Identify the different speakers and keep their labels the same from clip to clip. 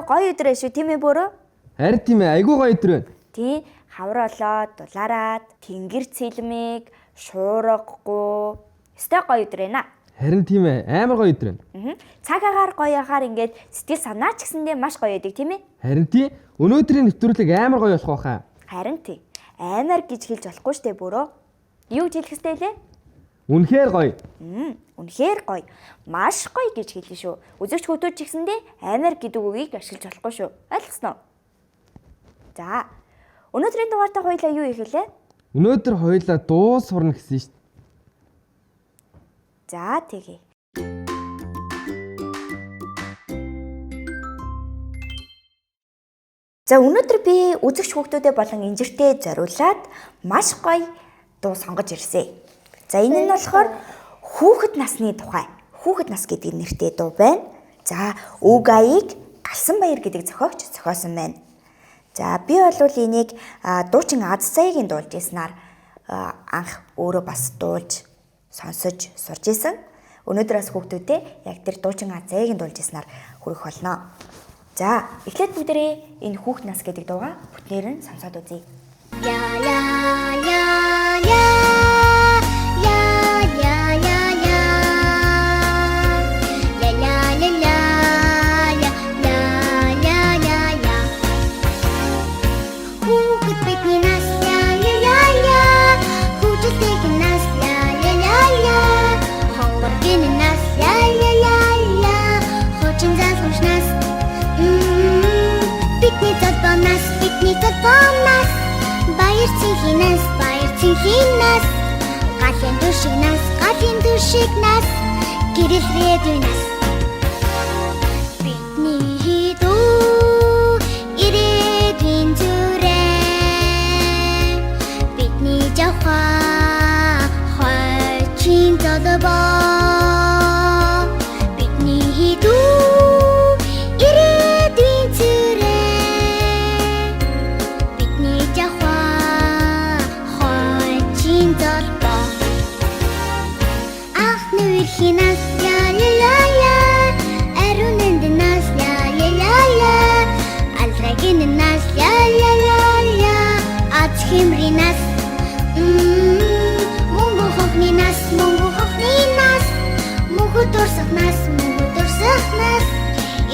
Speaker 1: гоё өдрөө шүү тийм ээ бөөрөө?
Speaker 2: Харин тийм ээ, айгүй гоё өдөр байна.
Speaker 1: Тий, хавар олоод, дулаараад, тэнгэр цэлмэг, шуургагүй. Өстой гоё өдөр байна.
Speaker 2: Харин тийм ээ, амар гоё өдөр байна.
Speaker 1: Цаг агаар гоё яхаар ингээд сэтгэл санаа ч гэсэндээ маш гоё байдаг тийм ээ?
Speaker 2: Харин тийм өнөөдрийн нэвтрүүлэг амар гоё болох байхаа.
Speaker 1: Харин тий. Амар гэж хэлж болохгүй штэ бөөрөө. Юу гэж хэлэх ёстой лээ?
Speaker 2: Үнэхээр гоё.
Speaker 1: Үнэхээр гоё. Маш гоё гэж хэлнэ шүү. Үзэгч хүмүүс ч гэсэндээ амар гэдэг үгийг ашиглаж болохгүй шүү. Ойлгосноо? За. Өнөөдрийн дугаартаа хоёлаа юу ихэлээ?
Speaker 2: Өнөөдөр хоёлаа дуу сурна гэсэн шүү.
Speaker 1: За тэгье. За өнөөдөр би үзэгч хүүхдүүдэд болон инжиртэй зориулаад маш гоё дуу сонгож ирсэн. За энэ нь болохоор хүүхэд насны тухай. Хүүхэд нас гэдэг нэртэй дуу байна. За үг аяыг Галсан Баяр гэдэг зохиогч зохиосон байна. За би бол энийг дуучин Аз Заяагийн дуулж ирснээр анх өөрөө бас дуулж сонсож сурж исэн. Өнөөдрөөс хүүхдүүдэд яг тэр дуучин Аз Заяагийн дуулж ирснээр хүрэх болно. За эхлээд бүгдээ энэ хүүхэд нас гэдэг дуугаа бүтнээр нь сонсоод үзье.
Speaker 3: Баярцэнхийнээс галын дүшигнээс гэрэл рэдүнээс бидний дүү ирээдүйн зүрээ бидний жавхаа хойчин тодбоо бидний дүү ирээдүйн зүрээ бидний жавхаа хойчин тодбоо анхны үерхийнээс ариунэнднээс алдрагиннээс аз хэмринээс мөнгө хохнинаас мөнгө дурсахнаас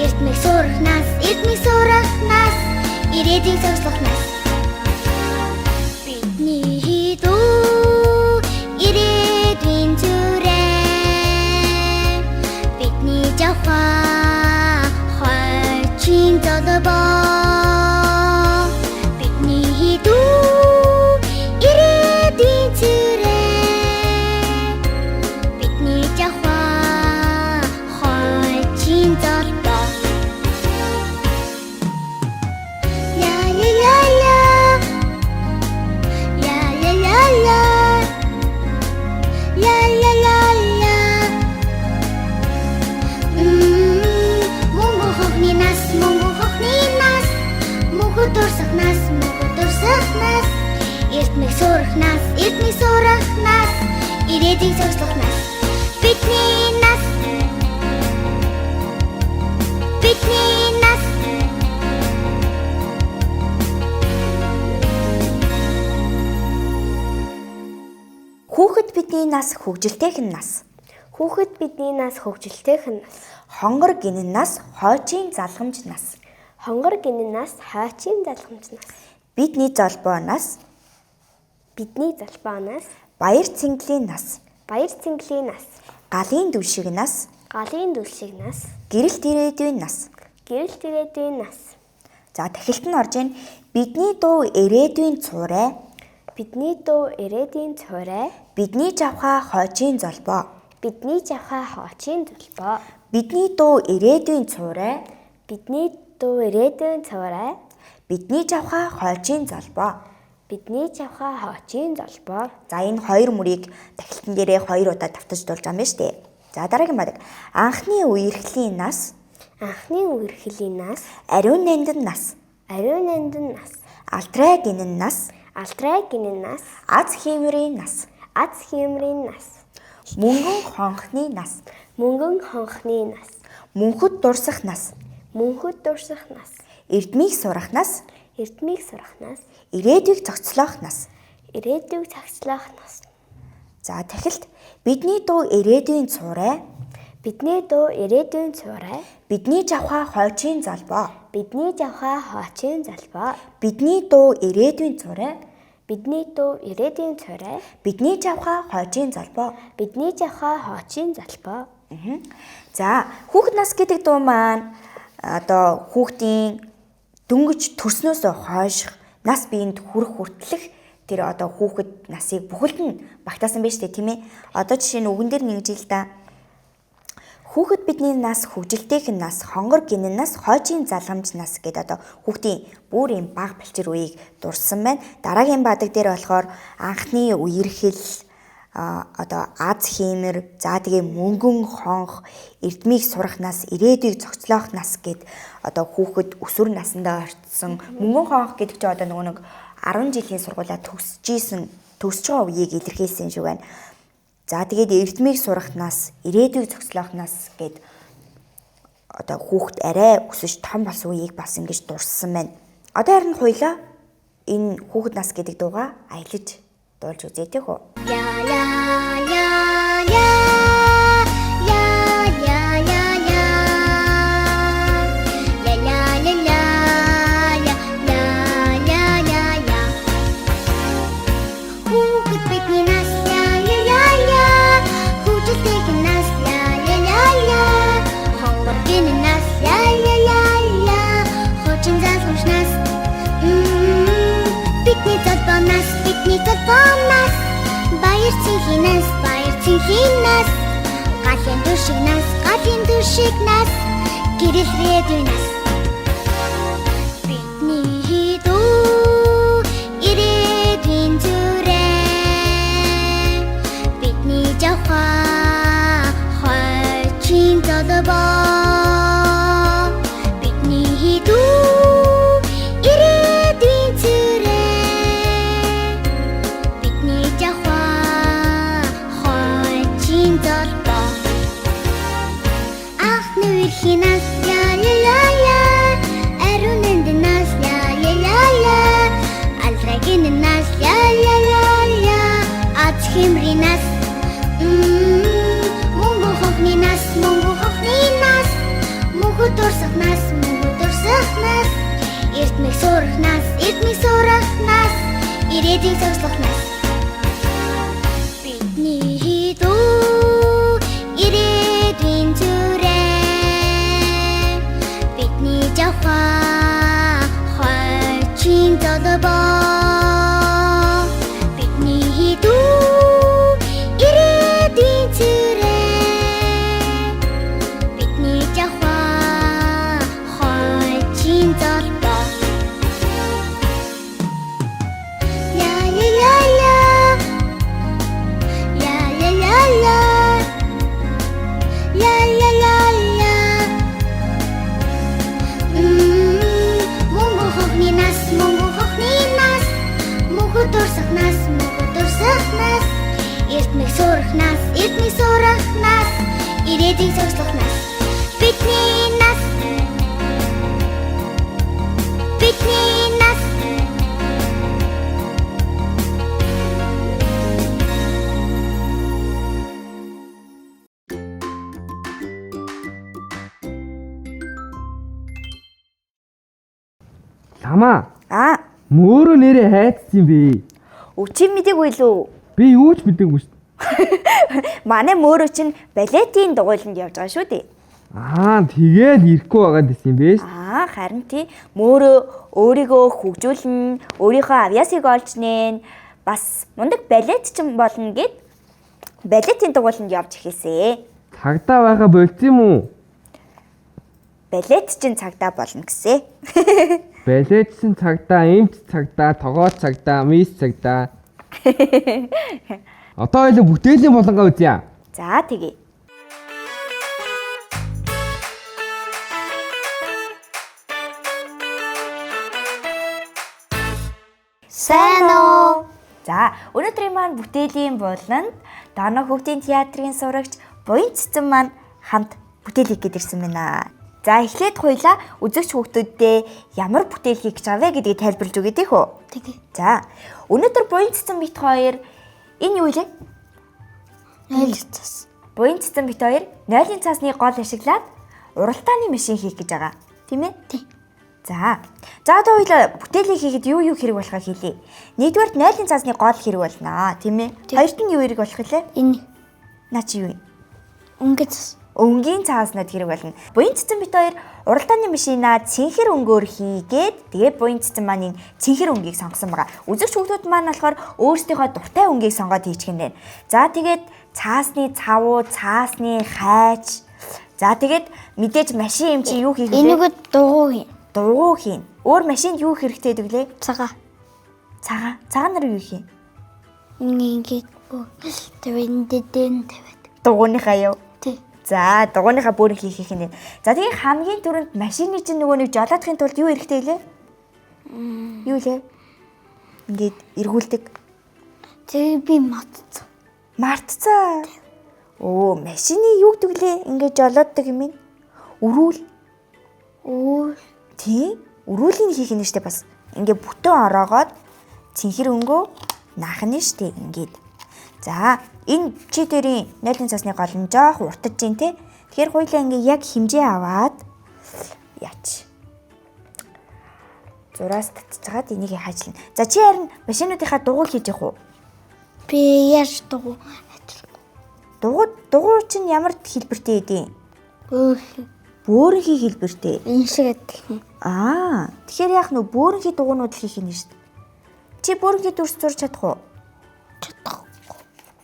Speaker 3: эрдмэг сурахнаас ирээдүйн зогслохнаас бидний дүү ирээдүйн зүрээ бидний жавхаа хойчин тодбоо бидний дүү ирээдүйн зүрээ бидний жавхаа хойчин тодбоо эрдмэг сурахнаас ирээдүйн зогслохнаас бидний нас
Speaker 1: Хүүхэд бидний нас хөгжилтэйх нь нас.
Speaker 3: Хүүхэд бидний нас хөгжилтэйх нь нас.
Speaker 1: Хонгор гинэн нас хойчийн залхамж нас.
Speaker 3: Хонгор гинэн нас хойчийн залхамж нас.
Speaker 1: Бидний золбоо нас. Баяр цэнгэлийн нас. Галын дүшиг нас. Гэрэлт ирээдүйн нас. За тахилт нь орж ийн бидний дуу ирээдүйн цуурай. Бидний жавхаа хойчийн золбоо. Бидний дуу ирээдүйн цуурай. Бидний жавхаа хойчийн золбоо. За энэ хоёр мөрийг тахилтан дээрээ хоёр удаа давтаж дуулж байгаа юм байна шүү дээ. За дараагийн баг. Анхны үерхлийн нас. Ариун нандин нас. Алтрай гинэн нас. Аз хэмрийн нас. Мөнгөн хонхны нас. Мөнхөд дурсах нас.
Speaker 3: Мөнхөд дурсах нас.
Speaker 1: Эрдмийг сурах нас.
Speaker 3: Эрдмийг сурах нас.
Speaker 1: Ирээдүйг зохицлоох нас.
Speaker 3: Ирээдүйг цагслах нас.
Speaker 1: За дахилт бидний дуу ирээдүйн цуурай.
Speaker 3: Бидний дуу ирээдүйн цуурай.
Speaker 1: Бидний жавхаа хойчийн залбоо.
Speaker 3: Бидний жавхаа хоочин залбаа.
Speaker 1: Бидний дуу ирээдүйн цуурай.
Speaker 3: Бидний дуу ирээдүйн цуурай.
Speaker 1: Бидний жавхаа хойчийн залбоо.
Speaker 3: Бидний жавхаа хоочин залбаа.
Speaker 1: За хүүхэд нас гэдэг дуу маань одоо хүүхдийн дөнгөж төрснөөс хойших нас биеинд хүрэх хүртэлх тэр одоо хүүхэд насыг бүхэлд нь багтаасан байж тээ тийм ээ. Одоо жишээ нь үгэн дээр нэгж ил да. Хүүхэд бидний нас хөгжилтэйхэн нас, хонгор гинэн нас, хойжийн залгамж нас гэдэг одоо хүүхдийн бүр юм бага бэлчээр үеийг дурсан байна. Дараагийн бадаг дээр болохоор анхны үерхэл одоо аз хиймэр, за тэгээ мөнгөн хонх, эрдмийг сурах нас, ирээдүйг зохицлоох нас гэд одоо хүүхэд өсвөр насндаа орцсон. Мөнгөн хонх гэдэг чинь одоо нэг 10 жилийн сургуулаа төгсөж байгаа үеийг илэрхийлсэн шиг байна. За тэгээд эрдмийг сурах нас, ирээдүйг зохицлоох нас гэд одоо хүүхэд арай өсөж том болсон үеийг бас ингэж дурсан байна. Одоо харин хоёлаа энэ хүүхэд нас гэдэг дууга аялаж дуулж үзээтэй хөө.
Speaker 3: Я я я я я я я я ля ля ля ля ля ля ля ля хүүхэд бидний нас ля ля ля ля хүүхэдтэй нас ля ля ля ля хонгор гинэн нас ля ля ля ля хоочин залгамж нас бидний залбаа нас бидний залбаа нас баяр цэнхий нас галын төшиг нас гэрэл рэдүү нас бидний дүү ирээдүйн зүрэ бидний жавхаа хойчин залбаа бидний дүү ирээдүйн зүрэ бидний жавхаа хойчин залбаа анхны үерхийн нас ля ля ля ля ариун эндэн нас ля ля ля ля алдрагын нас ля ля ля ля аз химрийн нас мөнгө хохны нас мөнхөд дурсах нас эрдмийг сурах нас ирээдүйг зохицлох нас бидний дүү ирээдүйн зүрэ бидний жавхаа хойчин залбаа бидний дүү ирээдүйн зүрэ бидний жавхаа хойчин залбаа ля ля ля ля ля ля ля ля ля ля ля мөнгө хохны нас мөнхөд дурсах нас эрдмийг сурах нас ирээдүйг зохицлох нас бидний нас
Speaker 2: Ламаа. Мөөрөө нэрээ хайцсан бэ?
Speaker 1: Өчиг мэдээгүй лүү?
Speaker 2: Би юу ч мэдээгүй шүү.
Speaker 1: Манай мөөрөө чинь балетийн дугуйланд явж байгаа шүү дээ.
Speaker 2: Тэгээд ирэхгүй байгаад байсан юм бэ?
Speaker 1: Харин тий мөөрөө өөрийгөө хөгжүүлнэ, өөрийнхөө авьяасыг олж нээн, бас мундаг балетчин болно гэд балетийн дугуйланд явж эхэлсэн.
Speaker 2: Цагдаа байгаа болц юм уу?
Speaker 1: Балетчин цагдаа болно гэсэн.
Speaker 2: Балетчин цагдаа, эмч цагдаа, тогооч цагдаа, мис цагдаа. Одоо хоёул бүтээлийн болонгаа үзье.
Speaker 1: За тэгье.
Speaker 3: Сайн уу?
Speaker 1: За өнөөдрийн маань бүтээлийн болонд Доноо хүүхдийн театрын сурагч Буян Цэцэн маань хамт бүтээл хийгээд ирсэн байна. За эхлээд хоёлаа үзэгч хүүхдүүддээ ямар бүтээл хийх гэж байгаа вэ гэдгийг тайлбарлаж өгье тийх үү?
Speaker 3: Тэгээ.
Speaker 1: За өнөөдөр буян цэцэн бит хоёр энэ юу вэ?
Speaker 3: Нойлын цас.
Speaker 1: Буян цэцэн бит хоёр нойлын цаасны гол ашиглаад уралдааны машин хийх гэж байгаа. Тийм ээ?
Speaker 3: Тий.
Speaker 1: За одоо хоёлаа бүтээлийг хийхэд юу хэрэг болохыг хэлье. Нэгдүгээр нойлын цаасны гол хэрэг болно. Тийм ээ? Хоёрт нь юу хэрэг болох вэ?
Speaker 3: Энэ
Speaker 1: Наа чи юу юм?
Speaker 3: өнгө цас.
Speaker 1: Өнгийн цааснад хэрэг болно. Буян цэцэн бит хоёр уралдааны машинаа цэнхэр өнгөөр хийгээд тэгээд буян цэцэн маань энэ цэнхэр өнгийг сонгосон байгаа. Үзэгч хүүхдүүд маань болохоор өөрсдийнхөө дуртай өнгийг сонгоод хийчих юм байна. За тэгээд цаасны цавуу, цаасны хайч. За тэгээд мэдээж машин юм чи юу хийх вэ?
Speaker 3: Энийгөө дугуй хийн.
Speaker 1: Дугуй хийн. Өөр машинд юу хэрэгтэй гэдэг лээ?
Speaker 3: Цагаа.
Speaker 1: Цагаан нар юу хийх юм?
Speaker 3: Ингээд тавиндэн тавиад.
Speaker 1: Дугуйныхаа яв.
Speaker 3: Тий.
Speaker 1: За дугуйныхаа бүрийг хийх юм. За тэгээ хамгийн түрүүнд машины чинь нөгөө нэг жолоодохын тулд юу хэрэгтэй лээ? Юу лээ? Ингээд эргүүлдэг.
Speaker 3: Тэгээ би матцсан.
Speaker 1: Мартцаа. Машины юу гэдэг лээ? Ингээд жолооддог юм ин. Өрүүл. Тий. Өрүүлийг хийх нь штэ бас. Ингээд бүтэн ороогоод цэнхэр өнгөө наах нь штэ ингээд. За энэ чи дээрийн нойлын цасны гол нь жоох уртаж гин те. Тэгэхээр хоёлаа ингээ яг хэмжээ аваад яач. Зураас татчихад энийг хаачлна. За чи харин машинуудынхаа дугуй хийж явах уу?
Speaker 3: Би яаж дугуй ажиллах.
Speaker 1: Дугуй чинь ямар хэлбэртэй идэв? Бөөрөнхий хэлбэртэй.
Speaker 3: Энэ шиг адилхан.
Speaker 1: Тэгэхээр яах нь бөөрөнхий дугуйнууд хийх юм шүү дээ. Чи бөөрөнхий дүрс зурж чадах уу?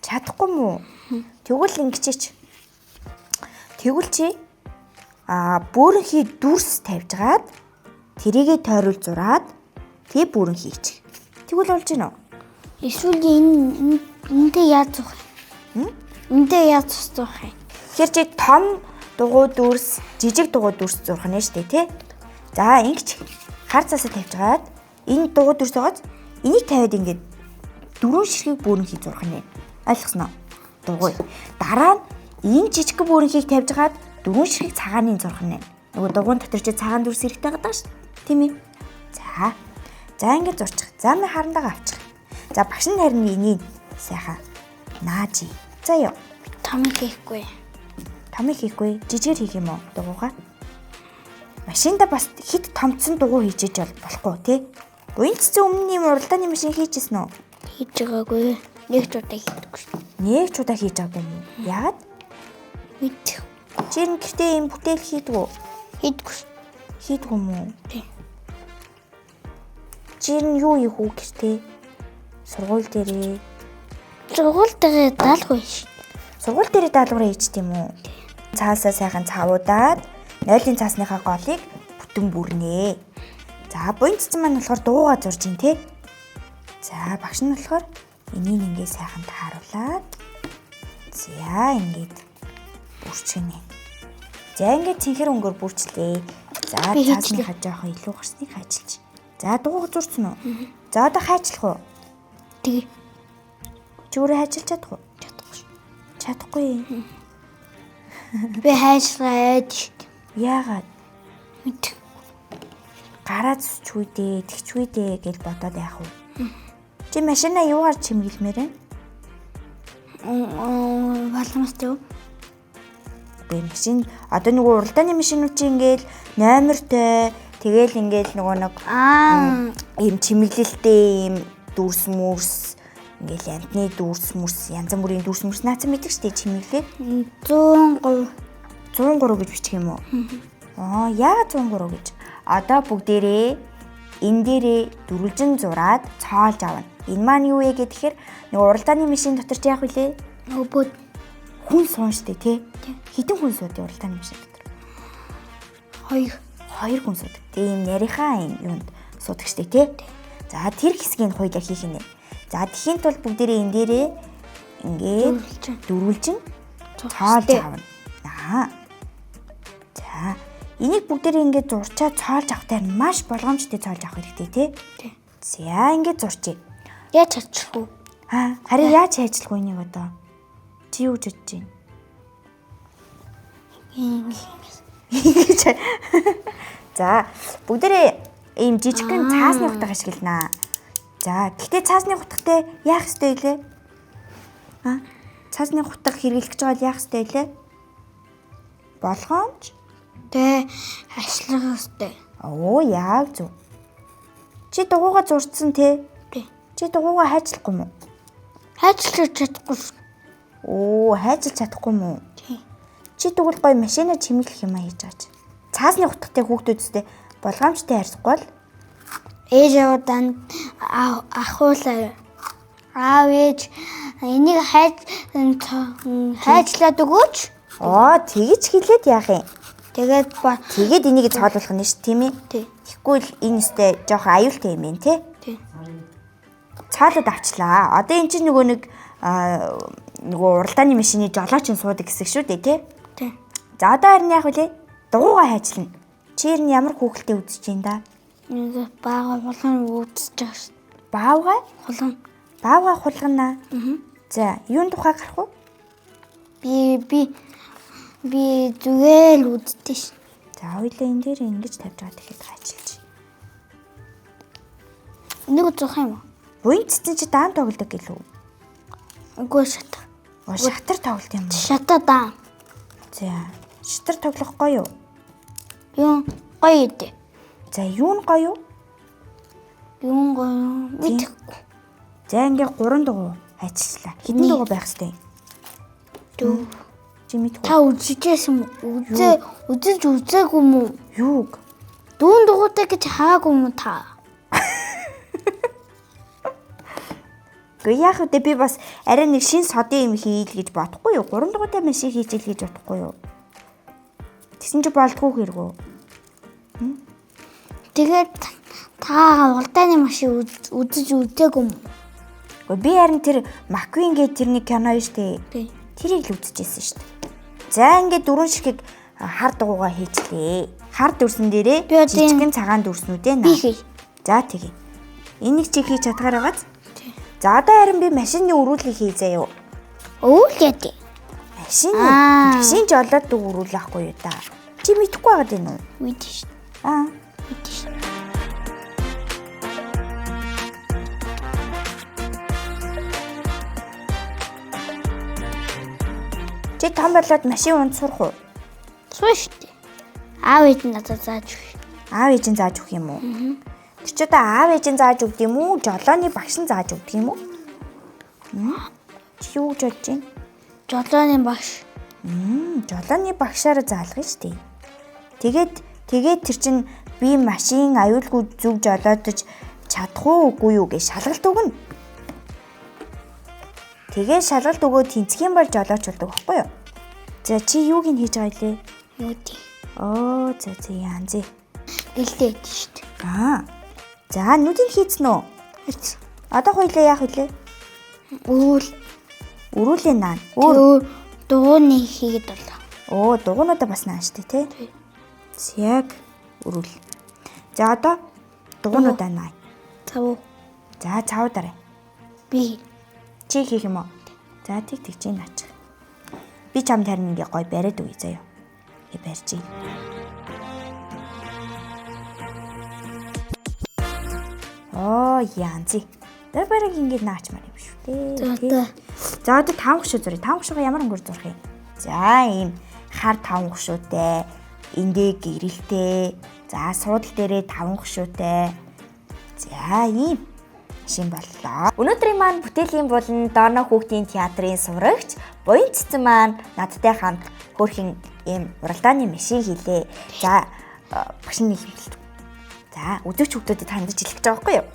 Speaker 1: Чадахгүй мүү? Тэгвэл ингэчээч. Тэгвэл чи бөөрөнхий дүрс тавьжгаад тэрийгэ тойруулж зураад тэгээ бүрэн хийчих. Тэгвэл болж гинөө.
Speaker 3: Эсвэл энэндээ яаж зурх юм? Эндээ яаж зурх юм?
Speaker 1: Тэгэхээр чи том дугуй дүрс, жижиг дугуй дүрс зурх нь шүү дээ, тий? За ингэж хар цасаа тавьжгаад энэ дугуй дүрс байгааз энийг тавиад ингээд дөрвөн ширхэг бүрэн хий зурх нь. Ойлгосноо? Дугуй. Дараа нь энэ жижиг бүрэнхийг тавьжгаад дөрвөн ширхэг цагааны зурх нь. Нөгөө дугуйн дотор чи цагаан дүрс хэрэгтэй байгаа шүү. Тийм ээ. За ингэж зурчих. За ми харандаага авчих. За багш нь харин энийг сайхан нааж. За ёо.
Speaker 3: Томыг хийхгүй.
Speaker 1: Томыг хийхгүй. Жижигэр хийх юм уу дугуйгаа? Машинда бас хит томцсон дугуй хийжээж болохгүй тий. Буян цэцэн өмнө юм уралдааны машин хийжсэн үү?
Speaker 3: Хийж байгаагүй. Нэг ч удаа хийдэггүй шүү.
Speaker 1: Нэг ч удаа хийж байгаагүй юм. Яагаад?
Speaker 3: Мэдээ.
Speaker 1: Чи гэртээ юм бүтээл хийдэг үү?
Speaker 3: Хийдэггүй шүү.
Speaker 1: Хийдэг юм уу?
Speaker 3: Тий.
Speaker 1: Чи юу хийх үү гэртээ? Сургууль дээрээ.
Speaker 3: Сургууль дээр даалгавар шүү.
Speaker 1: Сургууль дээрээ даалгавар хийчихдээ юм уу? Цаасаа сайхан цавуудаад нойлын цаасныхаа голыг бүтэн бүрнэ. За буян цэцэн маань болохоор дуугаа зурж ин тий. За багш нь болохоор энийг ингээ сайхан тааруулаад за ингээд бүрчгэнэ. За ингээд цэнхэр өнгөөр бүрчлээ. За цаасныхаа жоохон илүү гарсныг хайчилж. За дуугаа зурцсан уу? За одоо хайчлах уу?
Speaker 3: Тэгээ.
Speaker 1: Чи өөрөө хайчилж чадах уу? Чадахгүй.
Speaker 3: Би хайшлаад шүү.
Speaker 1: Яагаад?
Speaker 3: Мэдээ.
Speaker 1: Гараа зүсч үедээ, тэгч үедээ гэж бодоод яах вэ? Чи машинаа юугаар чимгэлмээр вэ?
Speaker 3: Баламстай юу?
Speaker 1: Бэ машин одоо нөгөө уралдааны машинууд чи ингээл номертой тэгэл ингээл нөгөө нэг ийм чимэглэлтэй ийм дүрс мөрс ингээл янтны дүрс мөрс янз бүрийн дүрс мөрс наацсан мэддэг штэ чимэглээд
Speaker 3: 103
Speaker 1: гэж бичих юм уу? Яагаад 103 гэж? Одоо бүгдээрээ энэ дээрээ дөрвөлжин зураад цоолж авна. Энэ маань юу вэ гэхээр нөгөө уралдааны машин дотор чи яах вүлээ?
Speaker 3: Нөгөө
Speaker 1: Хүн суун штэ тий. Хэдэн хүн сууд уралдааны машин дотор? Хоёр хүн сууд. Тэгээ юм нарийнхаа юунд суудаг штэ тий. За тэр хэсгийг хоёлаа хийх юм. За тэхийн тулд бүгдээрээ энэ дээрээ ингээд дөрвөлжин цоолж авна. За энийг бүгдээрээ ингээд зурчаад цоолж авахтай маш болгоомжтой цоолж авах хэрэгтэй тий. За ингээд зурчээ.
Speaker 3: Яаж ажиллах вэ?
Speaker 1: Харин яаж ажиллах вэ энийг одоо? Чи юу гэж бодож байна? Ингэж. За бүгдээрээ ийм жижигхэн цаасны утга ашигланаа. За гэхдээ цаасны утгатай яах ёстой вэ? Цаасны утга хэрэглэж байгаа яах ёстой вэ? Болгоомж.
Speaker 3: Тэ ашиглах ёстой.
Speaker 1: Оо яг зөв. Чи дугуйгаа зурцсан те?
Speaker 3: Тий.
Speaker 1: Чи дугуйгаа хайчлахгүй мүү?
Speaker 3: Хайчлах чадахгүй.
Speaker 1: Оо хайчилж чадахгүй мүү?
Speaker 3: Тий.
Speaker 1: Чи тэгвэл гоё машинаа чимэглэх юм хийж байгаа чи. Цаасны утгатай хүүхдүүдтэй болгоомжтой харьцахгүй бол
Speaker 3: Ээж аваад ахуулаа. Аав ээж энийг хайжлаад өгөөч.
Speaker 1: Тэгэж хэлээд яах юм?
Speaker 3: Тэгээд
Speaker 1: энийг цоолуулах нь ш тийм ээ.
Speaker 3: Тий.
Speaker 1: Тэгэхгүй л энэ өстэй жоохон аюултай юм байна те.
Speaker 3: Тий.
Speaker 1: Цаалууд авчлаа. Одоо эн чинь нөгөө уралдааны машины жолооч нь суудаг гэсэн шүү дээ те.
Speaker 3: Тий.
Speaker 1: За одоо харин яах вэ? Дугуйгаа хайчлана. Чи ер нь ямар хүүхэлтэй үзэж байна да?
Speaker 3: Нэг баага хулган үзэж байгаа шүү.
Speaker 1: Баавгай?
Speaker 3: Хулган.
Speaker 1: Баавгай хулгана. За, юун тухай гарах вэ?
Speaker 3: Би зүгээр л үздэг ш.
Speaker 1: За, хоёлаа энэ дээр ингэж тавьж байгаа тэгэхэд хайчилж.
Speaker 3: Энийг зоох юм уу?
Speaker 1: Буян цэцэн чи даан тоглодог гэлөө.
Speaker 3: Үгүй шатар.
Speaker 1: Шатар тоглолт юм уу?
Speaker 3: Шатар даа.
Speaker 1: За, шатар тоглох гоё юу?
Speaker 3: Юу гоё дээ.
Speaker 1: За, юу нь гоё юу?
Speaker 3: Юу гоё мэдэхгүй.
Speaker 1: За, ингээ 3 дугуй хайчилчлаа. Хэдэн дугуй байх ёстой юм?
Speaker 3: Дүү.
Speaker 1: Чи мэдгүй.
Speaker 3: Та үзчихсэн үү? Үзэж үзээгүй юм уу?
Speaker 1: Юуг?
Speaker 3: Дүүн дугуйтай гэж хаагүй юм уу та?
Speaker 1: Гэхдээ яах вэ? Би бас арай нэг шин содын юм хийл гэж бодохгүй юу? 3 дугуйтай машин хийжил гэж бодохгүй юу? Тэгсэн чи болдгоо хэрэггүй.
Speaker 3: Тэгээд та уралдааны машин үзэж үзээгүй юм уу?
Speaker 1: Би харин тэр Маквин гэдэг тэрний кино штэ.
Speaker 3: Тий.
Speaker 1: Тэрийг л үзчихсэн штэ. За ингээд 4 ширхэг хар дугуйгаа хийчлээ. Хар дүрсэн дээрээ жижигхэн цагаан дүрснүүдээ
Speaker 3: Би хий.
Speaker 1: За тэгье. Энийг чи хийж чадгаар байгааз?
Speaker 3: Тий.
Speaker 1: За одоо харин би машины өрүүлгийг хийзээ юу?
Speaker 3: Өвлээд.
Speaker 1: Машин жолоод өрүүлэхгүй юу та. Чи мэдэхгүй байгаад байна уу?
Speaker 3: Мэдээ ш. Мэдээ ш.
Speaker 1: Чи том болоод машин унд сурах уу?
Speaker 3: Суу штэ. Аав ээж нь надад зааж өгөх.
Speaker 1: Аав ээж нь зааж өгөх юм уу? Тэр ч одоо аав ээж нь зааж өгд юм уу? Жолооны багш нь зааж өгд юм уу? Чи юу гэж бодож байна?
Speaker 3: Жолооны багш.
Speaker 1: Жолооны багшаар заалгана штэ. Тэгээд тэр чин би машин аюулгүй зүг жолоодож чадах уугүй юу гэж шалгалт өгнө. Тэгээ шалгалт өгөөд тэнцэх юм бол жолооч болдог байхгүй юу? За чи юуг нь хийж байгаа лээ?
Speaker 3: Нүдий.
Speaker 1: За янзээ.
Speaker 3: Гэлдээд штэ.
Speaker 1: За нүдийг хийцэн үү? Одоо хоёлаа яах вэ? Өрүүлээ наа.
Speaker 3: Дугууны хийгээд болоо.
Speaker 1: Дугуйнуудаа бас наа штэ тий. Яг өрүүл. За одоо дугуйнуудаа наа.
Speaker 3: Цав.
Speaker 1: За цав дараа.
Speaker 3: Би
Speaker 1: Чи хийх юм уу? За тэгж наач. Би чамд харин ингээ гой бариад үе заяа. Барьж ий. Янзи. Тэр бараг ингээ наачмаар юм шүү дээ. За одоо 5 гушуу зуръя. 5 гушуугаа ямар өнгөөр зурах юм? За ийм хар 5 гушуутай, эндээ гэрэлтэй. За суудал дээрээ 5 гушуутай. За ийм шин боллоо. Өнөөдрийн маань бүтээлийн болон Дорно хүүхдийн театрын сурагч Буян цэцэн маань надтай хамт хөөрхөн ийм уралдааны машин хийлээ. За багш нь хэлсэн. За үзэгч хүүхдүүдэд хандаж хэлэх гэж байгаа байхгүй юу?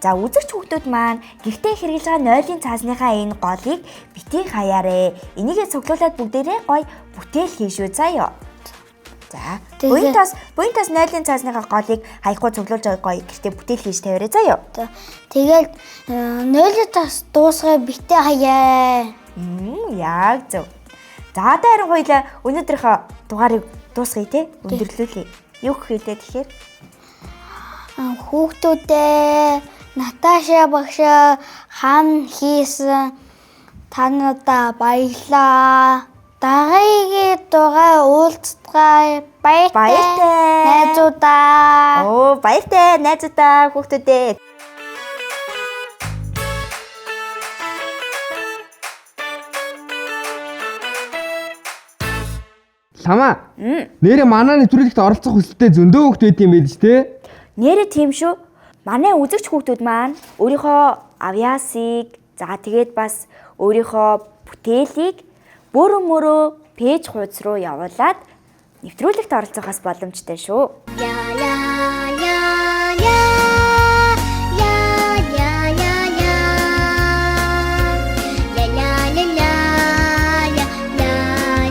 Speaker 1: За үзэгч хүүхдүүд маань гэртээ хэрэглэж байгаа нойлын цааснийхаа энэ голыг битгий хаяарэ. Энийгээ цуглуулад бүгдээрээ гой бүтээл хийшүү заяа. За буянтаас нойлын цаасныхаа голыг хаяхгүй цуглуулж байгаа гоё гэртээ бүтээл хийж тавиарай заяа.
Speaker 3: тэгээд нойлын цаас дуусгаа битээ хаяа.
Speaker 1: Яг зөв. За одоо харин хоёлаа өнөөдрийнхөө дугаарыг дуусгая те. Өндөрлүүлье. Юу гэх вэ тэгэхээр?
Speaker 3: Хүүхдүүдээ Наташа багш хам хийсэн танада баярлаа. Дараагийн дугаар уулзт Баяртай.
Speaker 1: Баяртай.
Speaker 3: Найзуудаа.
Speaker 1: Оо, баяртай найзуудаа хүүхдүүдээ.
Speaker 2: Лама. Нэрээ манай нэвтрүүлэгт оролцох хүсэлтэй зөндөө хүүхд байд юм байж тээ.
Speaker 1: Нэрээ тийм шүү. Манай үзэгч хүүхдүүд маань өөрийнхөө авьяасыг тэгээд бас өөрийнхөө бүтээлийг бөөрө мөрөө пэйж хуудас руу явуулаад нэвтрүүлэгт оролцохоос боломжтой шүү.
Speaker 3: Я я я я я я я я ля ля ля ля ля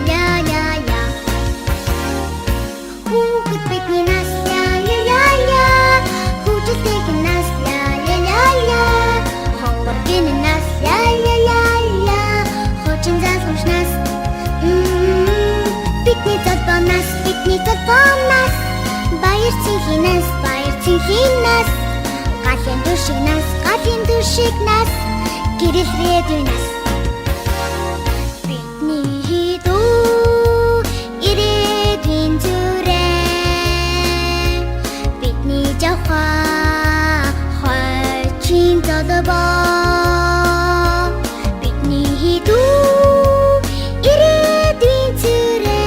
Speaker 3: ля ля ля Хүүхэд бидний нас ля ля ля ля Хүүжэлтэй нас ля ля ля ля Хонгор гин нас ля ля ля ля Хочин залхамш нас Бидний толбоомнаас баяр цэнхинээс галын дүшиг нас гэрэл редүнаас бидний дүү ирээдүйн зүрээ бидний жавхаа хойчин толбоо бидний дүү ирээдүйн зүрээ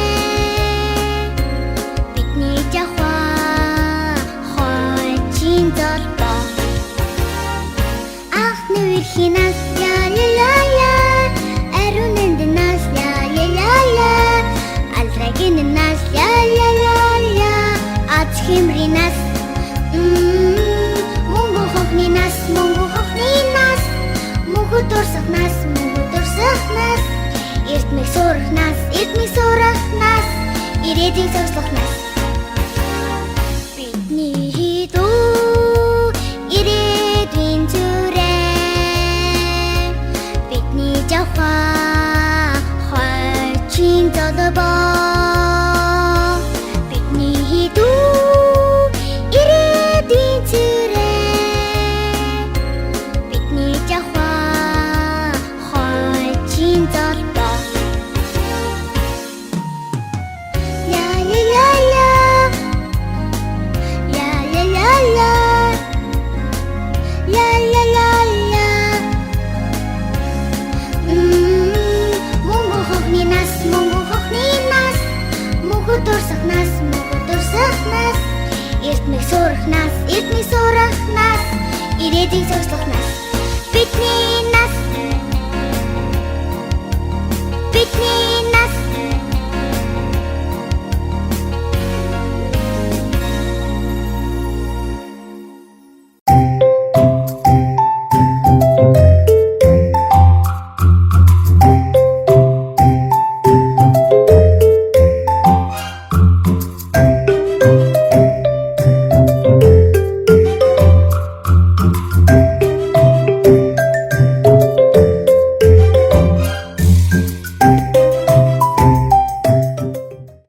Speaker 3: бидний жавхаа хойчин толбоо ах нүрхинаас ля ля ля ля аруун энднээс ля ля ля ля алрагиннаас ля ля ля ля ач химринаас мөнгө хохнинаас мөнгө дурсахнаас эртмэг сурахнаас ирээдүйн зогслохнаас бидний дүү ирээдүйн зүрээ бидний жавхаа хойчин толбоо бидний дүү ирээдүйн зүрээ бидний жавхаа хойчин толбоо ля ля ля ля ля ля ля ля ля ля ля мөнгө хохнинаас мөнгө дурсахнаас эртмэг сурахнаас ирээдүйн зогслохнаас бидний